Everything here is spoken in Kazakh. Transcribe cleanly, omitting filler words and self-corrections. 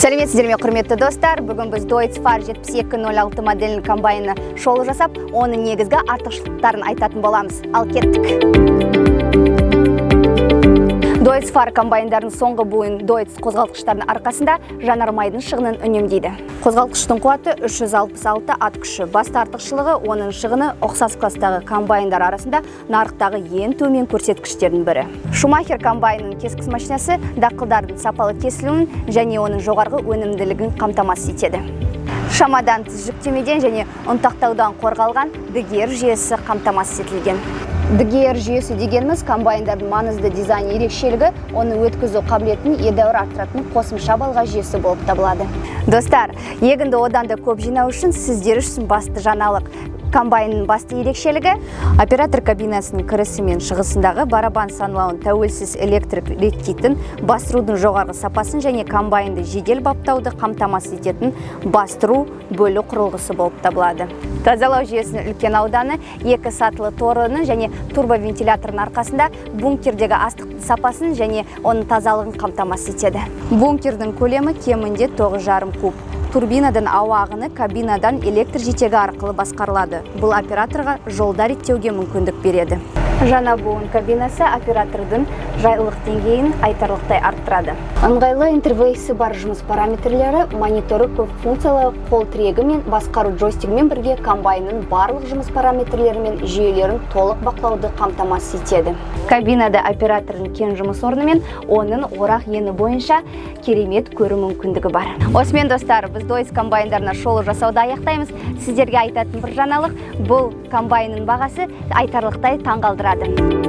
Сәлеметсіздер ме, құрметті достар. Бүгін біз Deutz-Fahr 7206 моделінің комбайны шолу жасап, оның негізгі артықшылықтарын айтатын боламыз. Ал кеттік. Deutz-Fahr комбайндардың соңғы буын Deutz қозғалтқыштардың арқасында жанармайдың шығынын үнемдейді. Қозғалтқыштың қуаты 366 ат күші. Басты артықшылығы оның шығыны ұқсас кластағы комбайндар арасында нарықтағы ең төмен көрсеткіштердің бірі. Шумахер комбайнының кескіс машинасы дақылдардың сапалы кесілуін және оның жоғарғы өнімділігін қамтамасыз етеді. Шамадан тыс жүктемеден және ұнтақтаудан қорғалған ДГР жүйесі қамтамасыз етілген. ДГР жүйесі дегеніміз комбайндардың маңызды дизайн ерекшелігі, оны өткізу қабілетін едәуір арттыратын қосымша балға жүйесі болып табылады. Достар, егінді одан да көп жинау үшін сіздер үшін басты жаңалық. Комбайнның басты ерекшелігі оператор кабинасының кірісі мен шығысындағы барабан саналуын тәуелсіз электрик реттейтін, бастырудың жоғарғы сапасын және комбайнды жедел баптауды қамтамасыз ететін бастыру бөлу құрылғысы болып табылады. Тазалау жүйесінің үлкен ауданы екі сатылы торының және турбовентиляторының арқасында бункердегі астықтың сапасын және оның тазалығын қамтамасыз етеді. Бункердің көлемі кемінде 9,5 куб. Турбинадан ауа ағыны кабинадан электр жетегі арқылы басқарылады. Бұл операторға жолда реттеуге мүмкіндік береді. Жаңа буын кабинасы оператордың жайлылық деңгейін айтарлықтай арттырады. Ыңғайлы интерфейсі бар жұмыс параметрлері, мониторы көп функциялы қол тірегі мен басқару джойстигімен бірге комбайнның барлық жұмыс параметрлері мен жүйелерін толық бақылауды қамтамасыз етеді. Кабинада оператордың кең жұмыс орны мен оның орақ ені бойынша керемет көру мүмкіндігі бар. Осымен достар, біз Deutz комбайндарына шолу жасауды аяқтаймыз. Сіздерге айтатын бір жаңалық, бұл комбайнның бағасы айтарлықтай таңғалдырады.